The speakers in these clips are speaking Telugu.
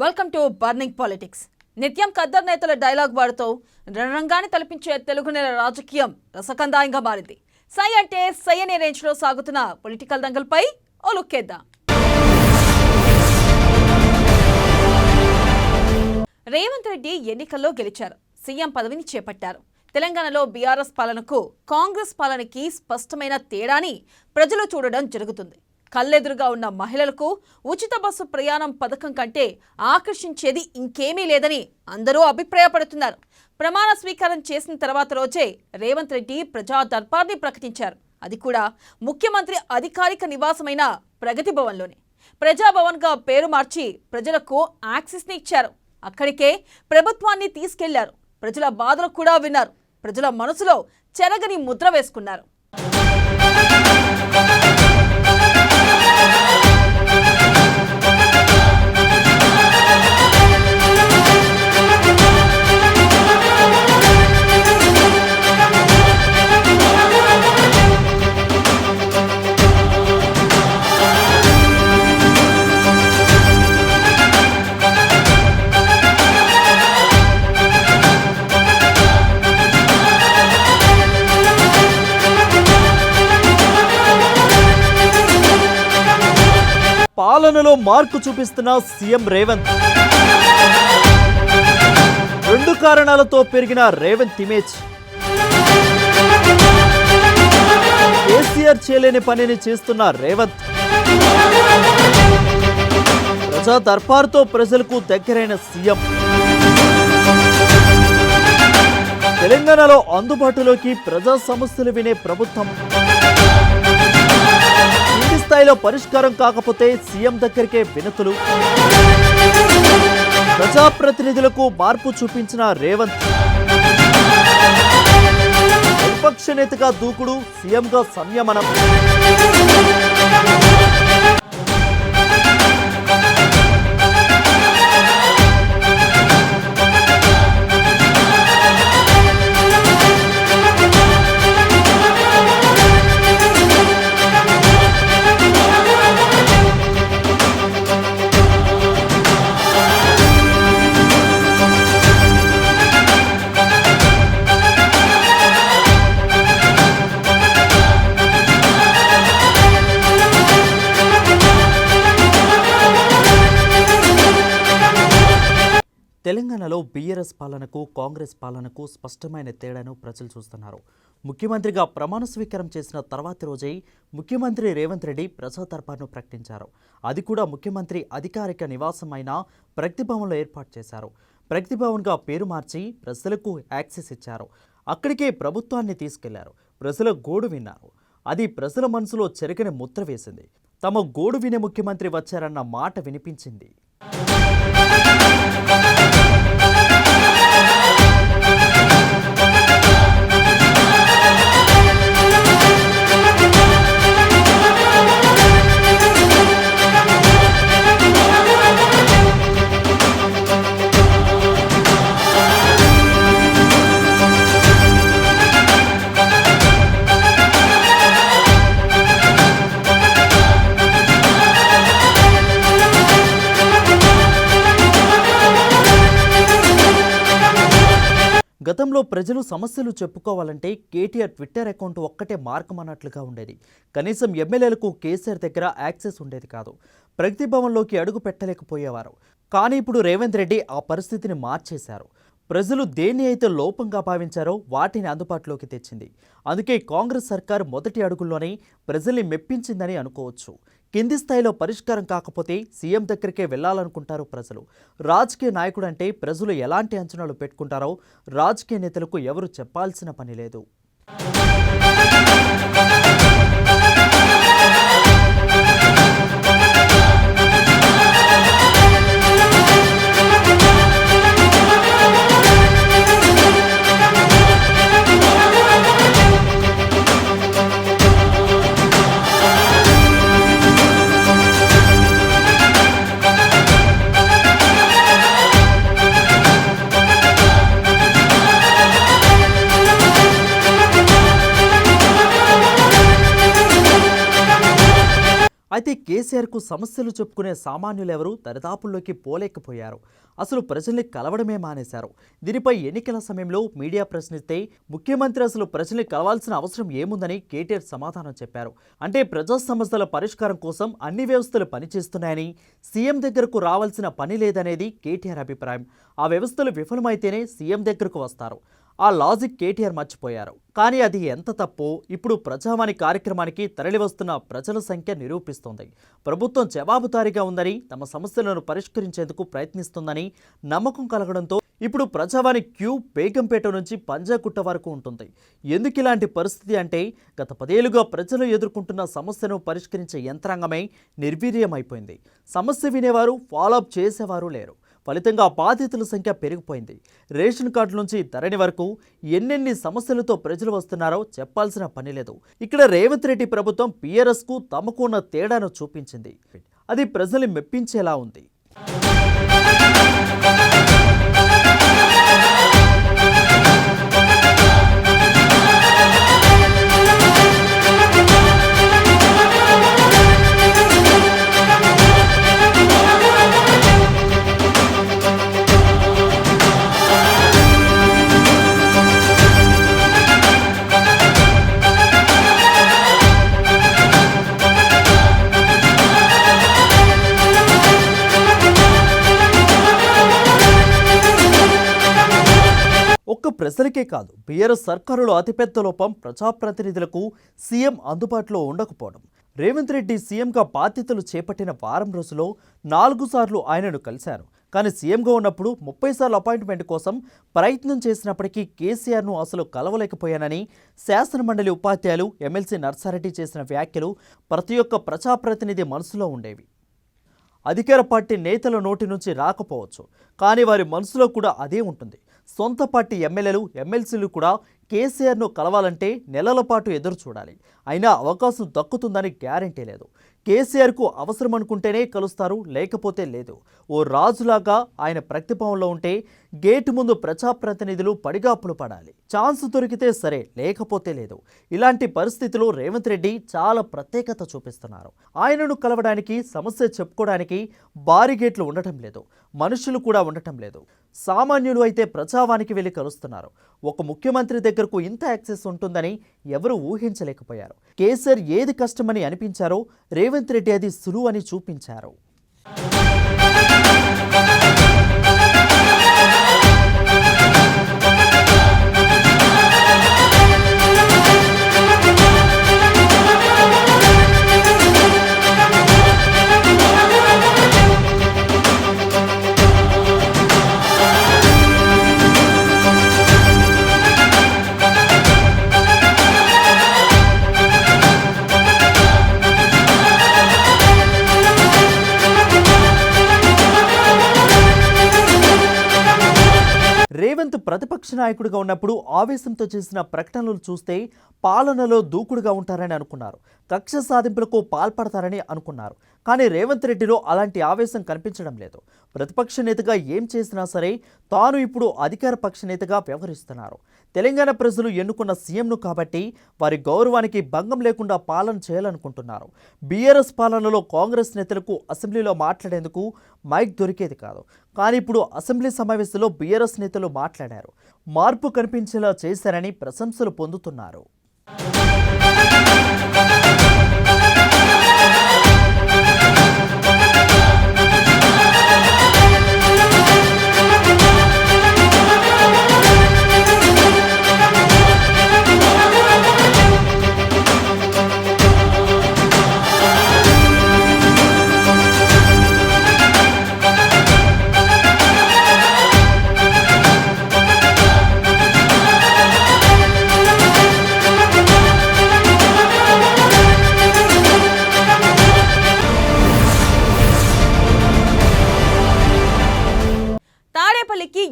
Welcome to burning politics. నిత్యం ఖద్దర్ నేతల డైలాగ్ వాడుతూ రణరంగాన్ని తలపించే తెలుగు నేల రాజకీయం రసకందాయంగా మారింది. సై అంటే సై అనే రేంజ్లో సాగుతున్న పొలిటికల్ దంగల్పై ఓ లుక్కేద్దాం. రేవంత్ రెడ్డి ఎన్నికల్లో గెలిచారు, సీఎం పదవిని చేపట్టారు. తెలంగాణలో బీఆర్ఎస్ పాలనకు కాంగ్రెస్ పాలనకి స్పష్టమైన తేడాని ప్రజలు చూడడం జరుగుతుంది. కళ్ళెదురుగా ఉన్న మహిళలకు ఉచిత బస్సు ప్రయాణం పథకం కంటే ఆకర్షించేది ఇంకేమీ లేదని అందరూ అభిప్రాయపడుతున్నారు. ప్రమాణ స్వీకారం చేసిన తర్వాత రోజే రేవంత్ రెడ్డి ప్రజా దర్బార్ని ప్రకటించారు. అది కూడా ముఖ్యమంత్రి అధికారిక నివాసమైన ప్రగతి భవన్లోనే. ప్రజాభవన్గా పేరు మార్చి ప్రజలకు యాక్సెస్ని ఇచ్చారు. అక్కడికే ప్రభుత్వాన్ని తీసుకెళ్లారు. ప్రజల బాధలు కూడా విన్నారు. ప్రజల మనసులో చెరగని ముద్ర వేసుకున్నారు. పాలనలో మార్పు చూపిస్తున్న సీఎం రేవంత్. రెండు కారణాలతో పెరిగిన రేవంత్ ఇమేజ్. కేసీఆర్ చేయలేని పనిని చేస్తున్న రేవంత్. ప్రజా దర్బార్తో ప్రజలకు దగ్గరైన సీఎం. తెలంగాణలో అందుబాటులోకి ప్రజా సమస్యలు వినే ప్రభుత్వం. స్థాయిలో పరిష్కారం కాకపోతే సీఎం దగ్గరికే వినతులు. ప్రజాప్రతినిధులకు మార్పు చూపించిన రేవంత్. విపక్ష నేతగా దూకుడు, సీఎంగా సంయమనం. తెలంగాణలో బీఆర్ఎస్ పాలనకు కాంగ్రెస్ పాలనకు స్పష్టమైన తేడాను ప్రజలు చూస్తున్నారు. ముఖ్యమంత్రిగా ప్రమాణ స్వీకారం చేసిన తర్వాతి రోజే ముఖ్యమంత్రి రేవంత్ రెడ్డి ప్రజా దర్బార్ను ప్రకటించారు. అది కూడా ముఖ్యమంత్రి అధికారిక నివాసమైన ప్రగతి భవన్లో ఏర్పాటు చేశారు. ప్రగతి భవన్గా పేరు మార్చి ప్రజలకు యాక్సెస్ ఇచ్చారు. అక్కడికే ప్రభుత్వాన్ని తీసుకెళ్లారు. ప్రజల గోడు విన్నారు. అది ప్రజల మనసులో చెరగని ముద్ర వేసింది. తమ గోడు వినే ముఖ్యమంత్రి వచ్చారన్న మాట వినిపించింది. గతంలో ప్రజలు సమస్యలు చెప్పుకోవాలంటే కేటీఆర్ ట్విట్టర్ అకౌంట్ ఒక్కటే మార్గం అన్నట్లుగా ఉండేది. కనీసం ఎమ్మెల్యేలకు కేసీఆర్ దగ్గర యాక్సెస్ ఉండేది కాదు. ప్రగతి భవన్లోకి అడుగు పెట్టలేకపోయేవారు. కానీ ఇప్పుడు రేవంత్ రెడ్డి ఆ పరిస్థితిని మార్చేశారు. ప్రజలు దేన్ని అయితే లోపంగా భావించారో వాటిని అందుబాటులోకి తెచ్చింది. అందుకే కాంగ్రెస్ సర్కారు మొదటి అడుగుల్లోనే ప్రజల్ని మెప్పించిందని అనుకోవచ్చు. కింది స్థాయిలో పరిష్కారం కాకపోతే సీఎం దగ్గరికే వెళ్లాలనుకుంటారు ప్రజలు. రాజకీయ నాయకుడు అంటే ప్రజలు ఎలాంటి అంచనాలు పెట్టుకుంటారో రాజకీయ నేతలకు ఎవరు చెప్పాల్సిన పని లేదు. అయితే కేసీఆర్కు సమస్యలు చెప్పుకునే సామాన్యులెవరూ దరిదాపుల్లోకి పోలేకపోయారు. అసలు ప్రజల్ని కలవడమే మానేశారు. దీనిపై ఎన్నికల సమయంలో మీడియా ప్రశ్నిస్తే ముఖ్యమంత్రి అసలు ప్రజల్ని కలవాల్సిన అవసరం ఏముందని కేటీఆర్ సమాధానం చెప్పారు. అంటే ప్రజా సమస్యల పరిష్కారం కోసం అన్ని వ్యవస్థలు పనిచేస్తున్నాయని, సీఎం దగ్గరకు రావాల్సిన పని లేదనేది కేటీఆర్ అభిప్రాయం. ఆ వ్యవస్థలు విఫలమైతేనే సీఎం దగ్గరకు వస్తారు. ఆ లాజిక్ కేటీఆర్ మర్చిపోయారు. కానీ అది ఎంత తప్పో ఇప్పుడు ప్రజావాణి కార్యక్రమానికి తరలివస్తున్న ప్రజల సంఖ్య నిరూపిస్తోంది. ప్రభుత్వం జవాబుదారీగా ఉందని, తమ సమస్యలను పరిష్కరించేందుకు ప్రయత్నిస్తుందని నమ్మకం కలగడంతో ఇప్పుడు ప్రజావాణి క్యూ బేగంపేట నుంచి పంజాగుట్ట వరకు ఉంటుంది. ఎందుకు ఇలాంటి పరిస్థితి అంటే గత 10 ఏళ్లుగా ప్రజలు ఎదుర్కొంటున్న సమస్యను పరిష్కరించే యంత్రాంగమే నిర్వీర్యమైపోయింది. సమస్య వినేవారు, ఫాలోఅప్ చేసేవారు లేరు. ఫలితంగా బాధితుల సంఖ్య పెరిగిపోయింది. రేషన్ కార్డు నుంచి ధరణి వరకు ఎన్నెన్ని సమస్యలతో ప్రజలు వస్తున్నారో చెప్పాల్సిన పని లేదు. ఇక్కడ రేవంత్ రెడ్డి ప్రభుత్వం బీఆర్ఎస్కు తమకు ఉన్న తేడాను చూపించింది. అది ప్రజల్ని మెప్పించేలా ఉంది. ఒక్క ప్రజలకే కాదు, బీఆర్ఎస్ సర్కారులో అతిపెద్ద లోపం ప్రజాప్రతినిధులకు సీఎం అందుబాటులో ఉండకపోవడం. రేవంత్ రెడ్డి సీఎంగా బాధ్యతలు చేపట్టిన వారం రోజుల్లో 4 సార్లు ఆయనను కలిశారు. కానీ సీఎంగా ఉన్నప్పుడు 30 సార్లు అపాయింట్మెంట్ కోసం ప్రయత్నం చేసినప్పటికీ కేసీఆర్ను అసలు కలవలేకపోయానని శాసనమండలి ఉపాధ్యాయులు ఎమ్మెల్సీ నర్సారెడ్డి చేసిన వ్యాఖ్యలు ప్రతి ఒక్క ప్రజాప్రతినిధి మనసులో ఉండేవి. అధికార పార్టీ నేతల నోటి నుంచి రాకపోవచ్చు, కానీ వారి మనసులో కూడా అదే ఉంటుంది. సొంత పార్టీ ఎమ్మెల్యేలు, ఎమ్మెల్సీలు కూడా కేసీఆర్ను కలవాలంటే నెలల పాటు ఎదురు చూడాలి. అయినా అవకాశం దక్కుతుందని గ్యారంటీ లేదు. కేసీఆర్కు అవసరం అనుకుంటేనే కలుస్తారు, లేకపోతే లేదు. ఓ రాజులాగా ఆయన ప్రతిభవనంలో ఉంటే గేటు ముందు ప్రజాప్రతినిధులు పడిగాపులు పడాలి. ఛాన్స్ దొరికితే సరే, లేకపోతే లేదు. ఇలాంటి పరిస్థితిలో రేవంత్ రెడ్డి చాలా ప్రత్యేకత చూపిస్తున్నారు. ఆయనను కలవడానికి, సమస్య చెప్పుకోవడానికి భారీ గేట్లు ఉండటం లేదు, మనుషులు కూడా ఉండటం లేదు. సామాన్యులు అయితే ప్రజావానికి వెళ్ళి కలుస్తున్నారు. ఒక ముఖ్యమంత్రి దగ్గరకు ఇంత యాక్సెస్ ఉంటుందని ఎవరూ ఊహించలేకపోయారు. కేసీఆర్ ఏది కష్టమని అనిపించారో రేవంత్ రెడ్డి అది సులువు అని చూపించారు. రేవంత్ ప్రతిపక్ష నాయకుడిగా ఉన్నప్పుడు ఆవేశంతో చేసిన ప్రకటనలు చూస్తే పాలనలో దూకుడుగా ఉంటారని అనుకున్నారు. కక్ష సాధింపులకు పాల్పడతారని అనుకున్నారు. కానీ రేవంత్ రెడ్డిలో అలాంటి ఆవేశం కనిపించడం లేదు. ప్రతిపక్ష నేతగా ఏం చేసినా సరే తాను ఇప్పుడు అధికార పక్ష నేతగా వ్యవహరిస్తున్నారు. తెలంగాణ ప్రజలు ఎన్నుకున్న సీఎంను కాబట్టి వారి గౌరవానికి భంగం లేకుండా పాలన చేయాలనుకుంటున్నారు. బీఆర్ఎస్ పాలనలో కాంగ్రెస్ నేతలకు అసెంబ్లీలో మాట్లాడేందుకు మైక్ దొరికేది కాదు. కానీ ఇప్పుడు అసెంబ్లీ సమావేశంలో బీఆర్ఎస్ నేతలు మాట్లాడారు. మార్పు కనిపించేలా చేశారని ప్రశంసలు పొందుతున్నారు.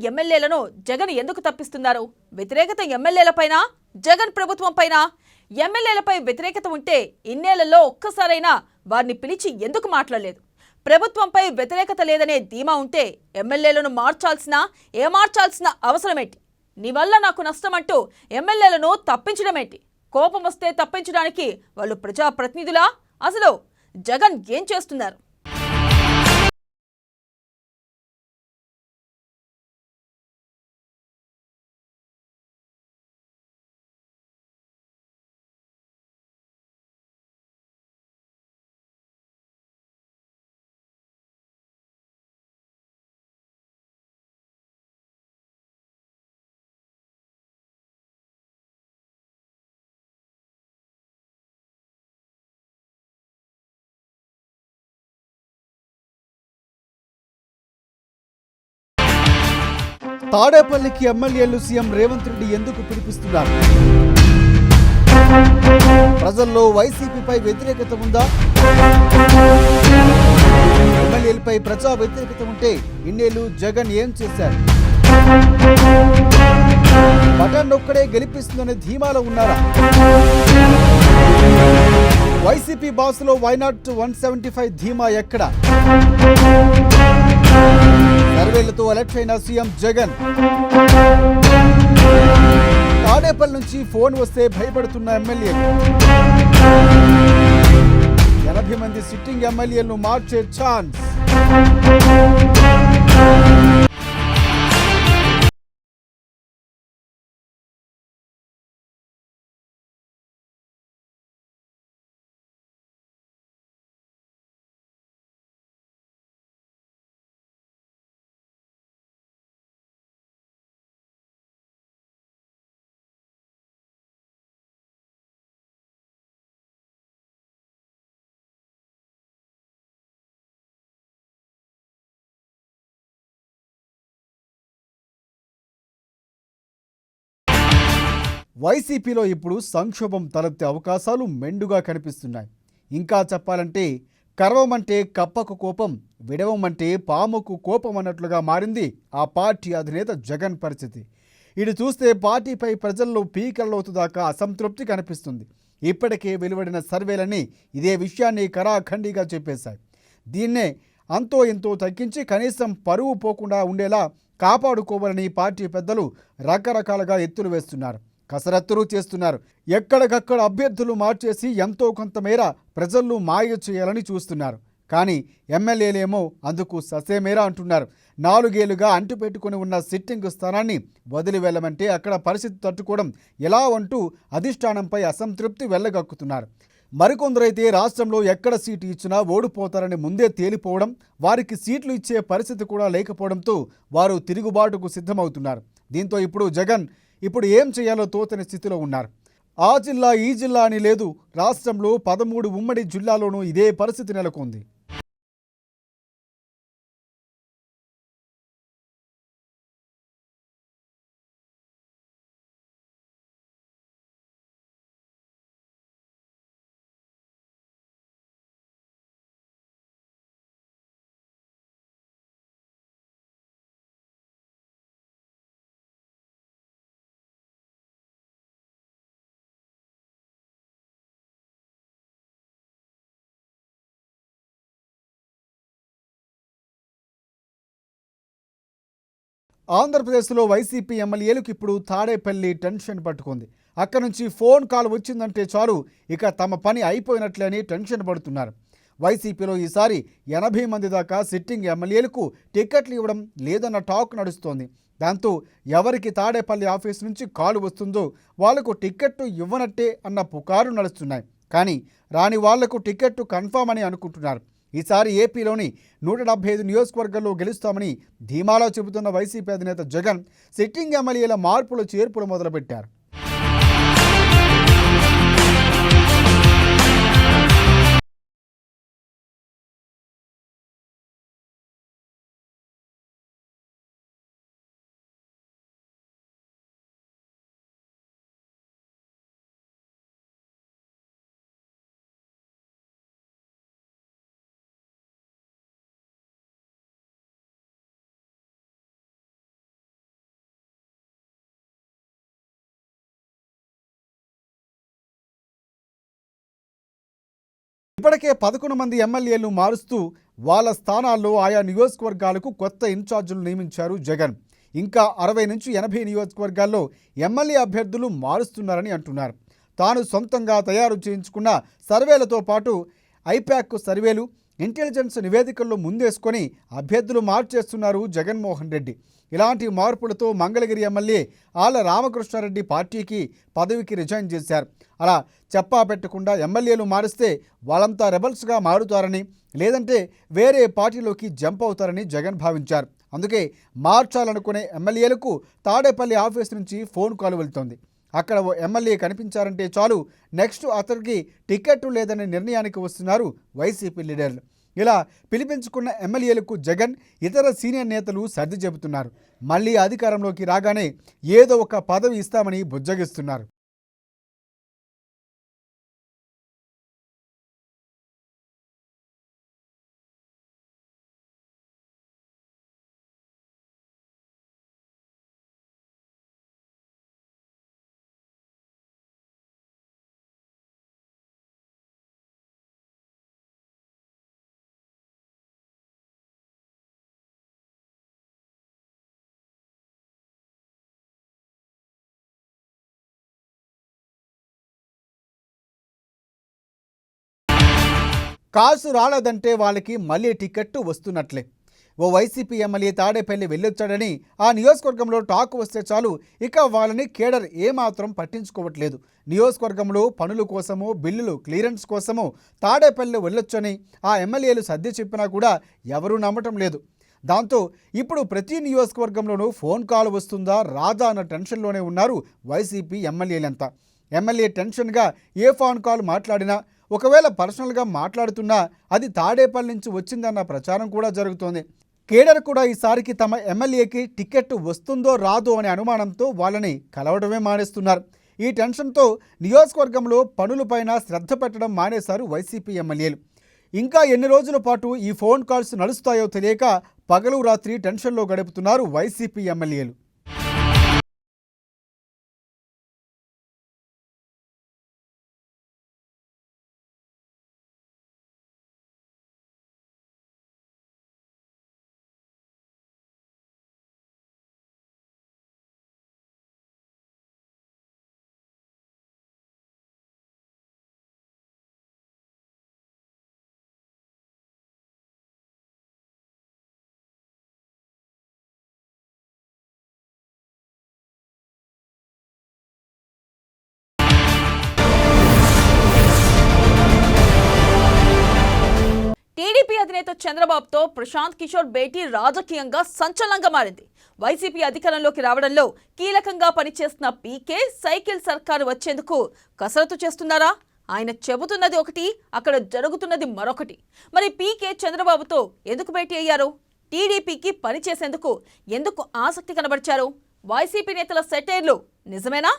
ఎమ్మెల్యేలను జగన్ ఎందుకు తప్పిస్తున్నారు? వ్యతిరేకత ఎమ్మెల్యేలపైన, జగన్ ప్రభుత్వంపైన. ఎమ్మెల్యేలపై వ్యతిరేకత ఉంటే ఇన్నేళ్లలో ఒక్కసారైనా వారిని పిలిచి ఎందుకు మాట్లాడలేదు? ప్రభుత్వంపై వ్యతిరేకత లేదనే ధీమా ఉంటే ఎమ్మెల్యేలను మార్చాల్సిన అవసరమేంటి? నీ వల్ల నాకు నష్టమంటూ ఎమ్మెల్యేలను తప్పించడమేంటి? కోపం వస్తే తప్పించడానికి వాళ్ళు ప్రజాప్రతినిధులా? అసలు జగన్ ఏం చేస్తున్నారు? తాడేపల్లికి ఎమ్మెల్యేలు సీఎం రేవంత్ రెడ్డి ఎందుకు పిలిపిస్తున్నారు? ప్రజల్లో వైసీపీపై వ్యతిరేకత ఉందా? ఎమ్మెల్యేలపై ప్రజా వ్యతిరేకత ఉంటే ఇన్నేళ్లు జగన్ ఏం చేశారు? బటన్ ఒక్కడే గెలిపిస్తుందనే ధీమాలో ఉన్నారా? వైసీపీ బాసులో వైనాట్ 175 ధీమా ఎక్కడ? సర్వేలతో అలర్ట్ అయిన సీఎం జగన్. తాడేపల్లి నుంచి ఫోన్ వస్తే భయపడుతున్న ఎమ్మెల్యేలు. 80 మంది సిట్టింగ్ ఎమ్మెల్యేలను మార్చే ఛాన్స్. వైసీపీలో ఇప్పుడు సంక్షోభం తలెత్తే అవకాశాలు మెండుగా కనిపిస్తున్నాయి. ఇంకా చెప్పాలంటే కరవమంటే కప్పకు కోపం, విడవమంటే పాముకు కోపం అన్నట్లుగా మారింది ఆ పార్టీ అధినేత జగన్ పరిస్థితి. ఇది చూస్తే పార్టీపై ప్రజల్లో పీకల్లోతు దాకా అసంతృప్తి కనిపిస్తుంది. ఇప్పటికే వెలువడిన సర్వేలన్నీ ఇదే విషయాన్ని కరాఖండిగా చెప్పేశాయి. దీన్నే అంతో ఎంతో తగ్గించి కనీసం పరువు పోకుండా ఉండేలా కాపాడుకోవాలని పార్టీ పెద్దలు రకరకాలుగా ఎత్తులు వేస్తున్నారు, కసరత్తులు చేస్తున్నారు. ఎక్కడికక్కడ అభ్యర్థులు మార్చేసి ఎంతో కొంతమేర ప్రజలను మాయ చేయాలని చూస్తున్నారు. కానీ ఎమ్మెల్యేలేమో అందుకు ససేమేరా అంటున్నారు. 4 ఏళ్లుగా అంటుపెట్టుకుని ఉన్న సిట్టింగ్ స్థానాన్ని వదిలి వెళ్ళమంటే అక్కడ పరిస్థితి తట్టుకోవడం ఎలా అంటూ అధిష్టానంపై అసంతృప్తి వెళ్ళగక్కుతున్నారు. మరికొందరైతే రాష్ట్రంలో ఎక్కడ సీటు ఇచ్చినా ఓడిపోతారని ముందే తేలిపోవడం, వారికి సీట్లు ఇచ్చే పరిస్థితి కూడా లేకపోవడంతో వారు తిరుగుబాటుకు సిద్ధమవుతున్నారు. దీంతో ఇప్పుడు జగన్ ఏం చేయాలో తోచని స్థితిలో ఉన్నారు. ఆ జిల్లా ఈ జిల్లా అని లేదు, రాష్ట్రంలో 13 ఉమ్మడి జిల్లాలోనూ ఇదే పరిస్థితి నెలకొంది. ఆంధ్రప్రదేశ్లో వైసీపీ ఎమ్మెల్యేలకు ఇప్పుడు తాడేపల్లి టెన్షన్ పట్టుకుంది. అక్కడి నుంచి ఫోన్ కాల్ వచ్చిందంటే చాలు ఇక తమ పని అయిపోయినట్లే అని టెన్షన్ పడుతున్నారు. వైసీపీలో ఈసారి 80 మంది దాకా సిట్టింగ్ ఎమ్మెల్యేలకు టికెట్లు ఇవ్వడం లేదన్న టాక్ నడుస్తోంది. దాంతో ఎవరికి తాడేపల్లి ఆఫీస్ నుంచి కాల్ వస్తుందో వాళ్లకు టికెట్టు ఇవ్వనట్టే అన్న పుకారు నడుస్తున్నాయి. కానీ రాని వాళ్లకు టికెట్టు కన్ఫామ్ అని అనుకుంటున్నారు. ఈసారి ఏపీలోని 175 నియోజకవర్గాల్లో గెలుస్తామని ధీమాలో చెబుతున్న వైసీపీ అధినేత జగన్ సిట్టింగ్ ఎమ్మెల్యేల మార్పులు చేర్పులు మొదలుపెట్టారు. ఇప్పటికే 11 మంది ఎమ్మెల్యేలు మారుస్తూ వాళ్ళ స్థానాల్లో ఆయా నియోజకవర్గాలకు కొత్త ఇన్ఛార్జీలు నియమించారు జగన్. ఇంకా 60 నుంచి 80 నియోజకవర్గాల్లో ఎమ్మెల్యే అభ్యర్థులు మారుస్తున్నారని అంటున్నారు. తాను సొంతంగా తయారు చేయించుకున్న సర్వేలతో పాటు ఐపాక్ సర్వేలు, ఇంటెలిజెన్స్ నివేదికల్లో ముందేసుకొని అభ్యర్థులు మార్చేస్తున్నారు జగన్మోహన్ రెడ్డి. ఇలాంటి మార్పులతో మంగళగిరి ఎమ్మెల్యే ఆళ్ల రామకృష్ణారెడ్డి పార్టీకి పదవికి రిజైన్ చేశారు. అలా చెప్పా పెట్టకుండా ఎమ్మెల్యేలు మారిస్తే వాళ్ళంతా రెబల్స్గా మారుతారని, లేదంటే వేరే పార్టీలోకి జంప్ అవుతారని జగన్ భావించారు. అందుకే మార్చాలనుకునే ఎమ్మెల్యేలకు తాడేపల్లి ఆఫీస్ నుంచి ఫోన్ కాల్ వెళ్తోంది. అక్కడ ఓ ఎమ్మెల్యే కనిపించారంటే చాలు, నెక్స్ట్ అతనికి టికెట్ లేదనే నిర్ణయానికి వస్తున్నారు వైసీపీ లీడర్లు. ఇలా పిలిపించుకున్న ఎమ్మెల్యేలకు జగన్, ఇతర సీనియర్ నేతలు సర్ది చెబుతున్నారు. మళ్ళీ అధికారంలోకి రాగానే ఏదో ఒక పదవి ఇస్తామని బుజ్జగిస్తున్నారు. కాసు రాలేదంటే వాళ్ళకి మళ్ళీ టికెట్టు వస్తున్నట్లే. ఓ వైసీపీ ఎమ్మెల్యే తాడేపల్లి వెళ్ళొచ్చాడని ఆ నియోజకవర్గంలో టాక్ వస్తే చాలు, ఇక వాళ్ళని కేడర్ ఏమాత్రం పట్టించుకోవట్లేదు. నియోజకవర్గంలో పనుల కోసమో, బిల్లులు క్లియరెన్స్ కోసమో తాడేపల్లి వెళ్ళొచ్చని ఆ ఎమ్మెల్యేలు సర్ది చెప్పినా కూడా ఎవరూ నమ్మటం లేదు. దాంతో ఇప్పుడు ప్రతి నియోజకవర్గంలోనూ ఫోన్ కాల్ వస్తుందా రాదా అన్న టెన్షన్లోనే ఉన్నారు వైసీపీ ఎమ్మెల్యేలంతా. ఎమ్మెల్యే టెన్షన్గా ఏ ఫోన్ కాల్ మాట్లాడినా, ఒకవేళ పర్సనల్గా మాట్లాడుతున్నా అది తాడేపల్లి నుంచి వచ్చిందన్న ప్రచారం కూడా జరుగుతోంది. కేడర్ కూడా ఈసారికి తమ ఎమ్మెల్యేకి టికెట్ వస్తుందో రాదో అనే అనుమానంతో వాళ్ళని కలవడమే మానేస్తున్నారు. ఈ టెన్షన్తో నియోజకవర్గంలో పనులపైన శ్రద్ధ పెట్టడం మానేశారు వైసీపీ ఎమ్మెల్యేలు. ఇంకా ఎన్ని రోజుల పాటు ఈ ఫోన్ కాల్స్ నడుస్తాయో తెలియక పగలు రాత్రి టెన్షన్లో గడుపుతున్నారు వైసీపీ ఎమ్మెల్యేలు. టీడీపీ అధినేత చంద్రబాబుతో ప్రశాంత్ కిషోర్ భేటీ రాజకీయంగా సంచలనంగా మారింది. వైసీపీ అధికారంలోకి రావడంలో కీలకంగా పనిచేస్తున్న పీకే సైకిల్ సర్కారు వచ్చేందుకు కసరత్తు చేస్తున్నారా? ఆయన చెబుతున్నది ఒకటి, అక్కడ జరుగుతున్నది మరొకటి. మరి పీకే చంద్రబాబుతో ఎందుకు భేటీ అయ్యారు? టీడీపీకి పనిచేసేందుకు ఎందుకు ఆసక్తి కనబరిచారు? వైసీపీ నేతల సెటైర్లు నిజమేనా?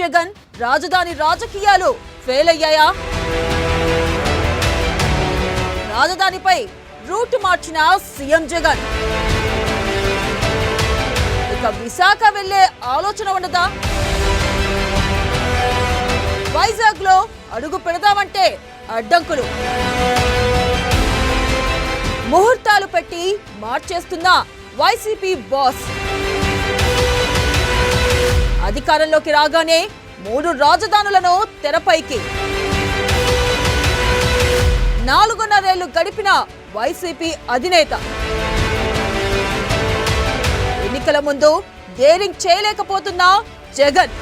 జగన్ రాజధాని రాజకీయాలు ఫెయిల్ అయ్యాయా? రాజధానిపై రూట్ మార్చిన సీఎం జగన్ ఇక విశాఖ వెళ్లే ఆలోచన ఉండదా? వైజాగ్ లో అడుగు పెడదామంటే అడ్డంకులు, ముహూర్తాలు పెట్టి మార్చేస్తున్న వైసీపీ బాస్. అధికారంలోకి రాగానే 3 రాజధానులను తెరపైకి. 4.5 ఏళ్లు గడిపిన వైసీపీ అధినేత ఎన్నికల ముందు డేరింగ్ చేయలేకపోతున్న జగన్.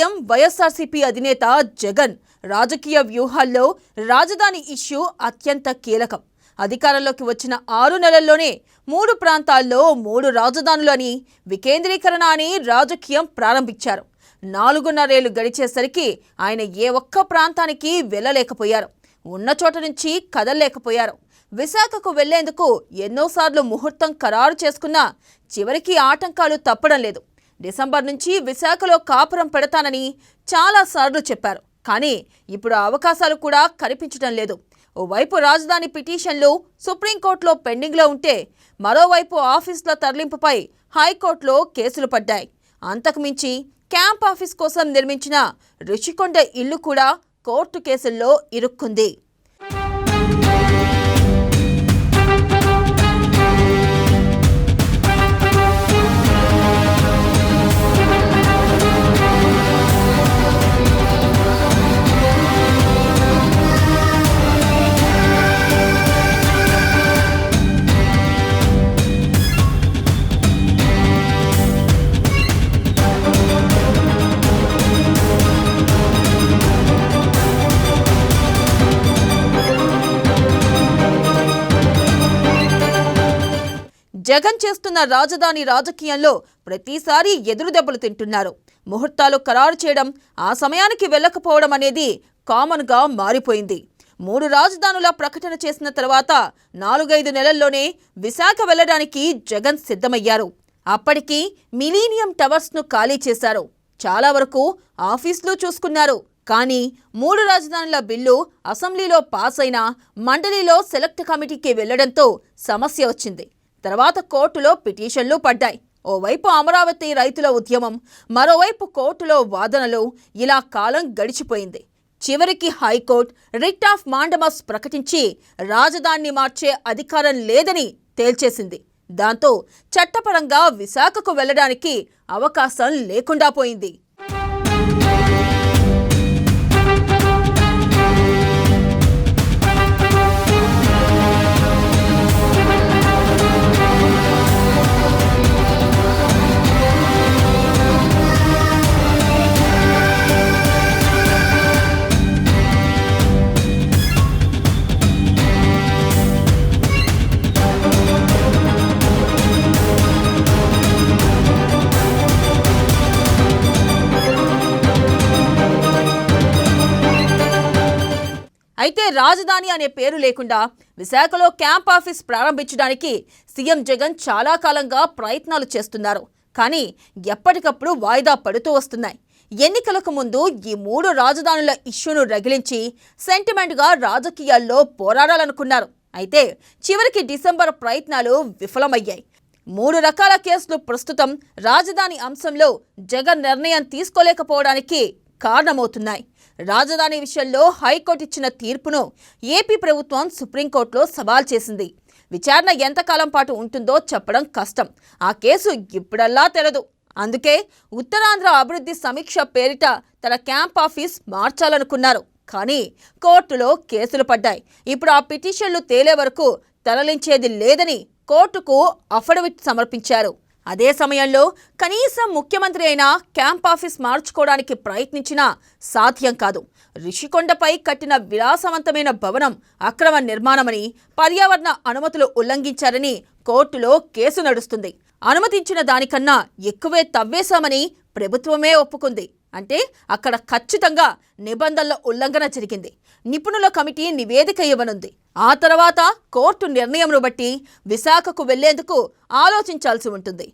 సీఎం వైఎస్ఆర్సీపీ అధినేత జగన్ రాజకీయ వ్యూహాల్లో రాజధాని ఇష్యూ అత్యంత కీలకం. అధికారంలోకి వచ్చిన 6 నెలల్లోనే 3 ప్రాంతాల్లో 3 రాజధానులని వికేంద్రీకరణ అని రాజకీయం ప్రారంభించారు. 4.5 ఏళ్లు గడిచేసరికి ఆయన ఏ ఒక్క ప్రాంతానికి వెళ్ళలేకపోయారు. ఉన్న చోట నుంచి కదలలేకపోయారు. విశాఖకు వెళ్లేందుకు ఎన్నోసార్లు ముహూర్తం ఖరారు చేసుకున్నా చివరికి ఆటంకాలు తప్పడం లేదు. డిసెంబర్ నుంచి విశాఖలో కాపురం పెడతానని చాలాసార్లు చెప్పారు. కానీ ఇప్పుడు అవకాశాలు కూడా కనిపించడం లేదు. ఓవైపు రాజధాని పిటిషన్లు సుప్రీంకోర్టులో పెండింగ్లో ఉంటే మరోవైపు ఆఫీసుల తరలింపుపై హైకోర్టులో కేసులు పడ్డాయి. అంతకుమించి క్యాంప్ ఆఫీస్ కోసం నిర్మించిన రుషికొండ ఇల్లు కూడా కోర్టు కేసుల్లో ఇరుక్కుంది. జగన్ చేస్తున్న రాజధాని రాజకీయంలో ప్రతిసారి ఎదురు దెబ్బలు తింటున్నారు. ముహూర్తాలు ఖరారు చేయడం, ఆ సమయానికి వెళ్ళకపోవడం అనేది కామన్గా మారిపోయింది. 3 రాజధానుల ప్రకటన చేసిన తర్వాత 4-5 నెలల్లోనే విశాఖ వెళ్లడానికి జగన్ సిద్ధమయ్యారు. అప్పటికి మిలీనియం టవర్స్ను ఖాళీ చేశారు. చాలా వరకు ఆఫీసులు చూసుకున్నారు. కానీ 3 రాజధానుల బిల్లు అసెంబ్లీలో పాస్ అయినా మండలిలో సెలెక్ట్ కమిటీకి వెళ్లడంతో సమస్య వచ్చింది. తర్వాత కోర్టులో పిటిషన్లు పడ్డాయి. ఓవైపు అమరావతి రైతుల ఉద్యమం, మరోవైపు కోర్టులో వాదనలు, ఇలా కాలం గడిచిపోయింది. చివరికి హైకోర్టు రిట్ ఆఫ్ మాండమస్ ప్రకటించి రాజధానిని మార్చే అధికారం లేదని తేల్చేసింది. దాంతో చట్టపరంగా విశాఖకు వెళ్లడానికి అవకాశం లేకుండా పోయింది. అయితే రాజధాని అనే పేరు లేకుండా విశాఖలో క్యాంప్ ఆఫీస్ ప్రారంభించడానికి సీఎం జగన్ చాలా కాలంగా ప్రయత్నాలు చేస్తున్నారు. కానీ ఎప్పటికప్పుడు వాయిదా పడుతూ వస్తున్నాయి. ఎన్నికలకు ముందు ఈ 3 రాజధానుల ఇష్యూను రగిలించి సెంటిమెంట్గా రాజకీయాల్లో పోరాడాలనుకున్నారు. అయితే చివరికి డిసెంబర్ ప్రయత్నాలు విఫలమయ్యాయి. 3 రకాల కేసులు ప్రస్తుతం రాజధాని అంశంలో జగన్ నిర్ణయం తీసుకోలేకపోవడానికి కారణమవుతున్నాయి. రాజధాని విషయంలో హైకోర్టు ఇచ్చిన తీర్పును ఏపీ ప్రభుత్వం సుప్రీంకోర్టులో సవాల్ చేసింది. విచారణ ఎంతకాలం పాటు ఉంటుందో చెప్పడం కష్టం. ఆ కేసు ఇప్పుడల్లా తెరదు. అందుకే ఉత్తరాంధ్ర అభివృద్ధి సమీక్ష పేరిట తన క్యాంప్ ఆఫీస్ మార్చాలనుకున్నారు. కానీ కోర్టులో కేసులు పడ్డాయి. ఇప్పుడు ఆ పిటిషన్లు తేలే వరకు తరలించేది లేదని కోర్టుకు అఫిడవిట్ సమర్పించారు. అదే సమయంలో కనీసం ముఖ్యమంత్రి అయినా క్యాంప్ ఆఫీస్ మార్చుకోవడానికి ప్రయత్నించినా సాధ్యం కాదు. రిషికొండపై కట్టిన విలాసవంతమైన భవనం అక్రమ నిర్మాణమని, పర్యావరణ అనుమతులు ఉల్లంఘించారని కోర్టులో కేసు నడుస్తుంది. అనుమతించిన దానికన్నా ఎక్కువే తవ్వేశామని ప్రభుత్వమే ఒప్పుకుంది. అంటే అక్కడ ఖచ్చితంగా నిబంధనల ఉల్లంఘన జరిగింది. నిపుణుల కమిటీ నివేదిక ఇవ్వనుంది. ఆ తర్వాత కోర్టు నిర్ణయంను బట్టి విశాఖకు వెళ్లేందుకు ఆలోచించాల్సి ఉంటుంది.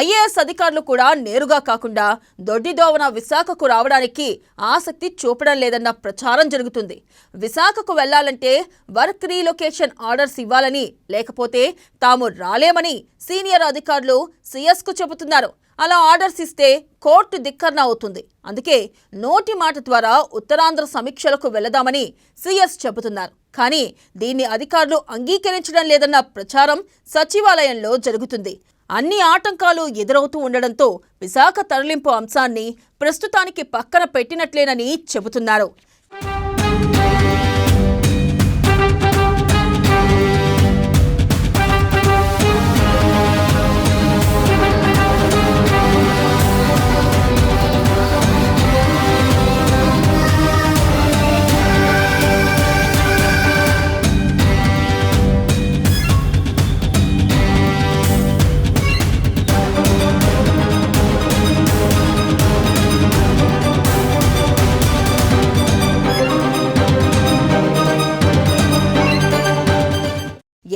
ఐఏఎస్ అధికారులు కూడా నేరుగా కాకుండా దొడ్డిదోవన విశాఖకు రావడానికి ఆసక్తి చూపడం లేదన్న ప్రచారం జరుగుతుంది. విశాఖకు వెళ్లాలంటే వర్క్ రీలొకేషన్ ఆర్డర్స్ ఇవ్వాలని, లేకపోతే తాము రాలేమని సీనియర్ అధికారులు సీఎస్కు చెబుతున్నారు. అలా ఆర్డర్స్ ఇస్తే కోర్టు ధిక్కరణ అవుతుంది. అందుకే నోటి మాట ద్వారా ఉత్తరాంధ్ర సమీక్షలకు వెళదామని సీఎస్ చెబుతున్నారు. కానీ దీన్ని అధికారులు అంగీకరించడం లేదన్న ప్రచారం సచివాలయంలో జరుగుతుంది. అన్ని ఆటంకాలు ఎదురవుతూ ఉండడంతో విశాఖ తరలింపు అంశాన్ని ప్రస్తుతానికి పక్కన పెట్టినట్లేనని చెబుతున్నారు.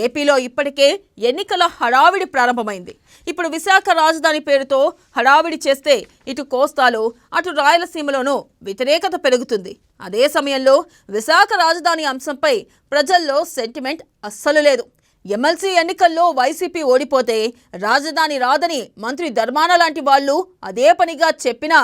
ఏపీలో ఇప్పటికే ఎన్నికల హడావిడి ప్రారంభమైంది. ఇప్పుడు విశాఖ రాజధాని పేరుతో హడావిడి చేస్తే ఇటు కోస్తాలో అటు రాయలసీమలోనూ వ్యతిరేకత పెరుగుతుంది. అదే సమయంలో విశాఖ రాజధాని అంశంపై ప్రజల్లో సెంటిమెంట్ అస్సలు లేదు. ఎమ్మెల్సీ ఎన్నికల్లో వైసీపీ ఓడిపోతే రాజధాని రాదని మంత్రి ధర్మాన లాంటి వాళ్ళు అదే పనిగా చెప్పినా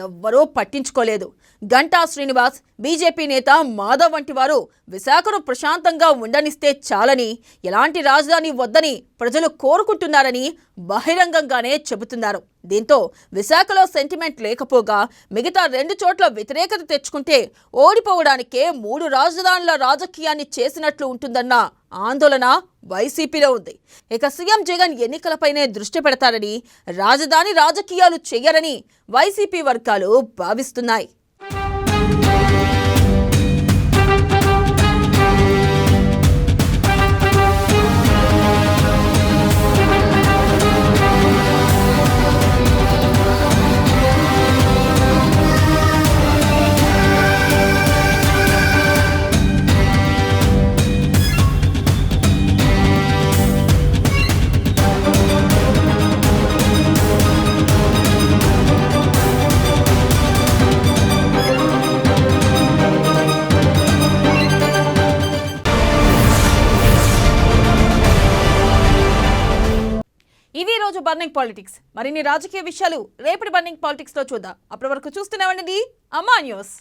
ఎవ్వరూ పట్టించుకోలేదు. గంటా శ్రీనివాస్, బీజేపీ నేత మాధవ్ వంటి వారు విశాఖను ప్రశాంతంగా ఉండనిస్తే చాలని, ఎలాంటి రాజధాని వద్దని ప్రజలు కోరుకుంటున్నారని బహిరంగంగానే చెబుతున్నారు. దీంతో విశాఖలో సెంటిమెంట్ లేకపోగా మిగతా 2 చోట్ల వ్యతిరేకత తెచ్చుకుంటే ఓడిపోవడానికే 3 రాజధానుల రాజకీయాన్ని చేసినట్లు ఉంటుందన్న ఆందోళన వైసీపీలో ఉంది. ఇక సీఎం జగన్ ఎన్నికలపైనే దృష్టి పెడతారని, రాజధాని రాజకీయాలు చెయ్యరని వైసీపీ వర్గాలు భావిస్తున్నాయి. ఇవి రోజు బర్నింగ్ పాలిటిక్స్. మరిన్ని రాజకీయ విషయాలు రేపటి బర్నింగ్ పాలిటిక్స్ లో చూద్దాం. అప్పటి వరకు చూస్తూనే ఉండండి అమ్మా న్యూస్.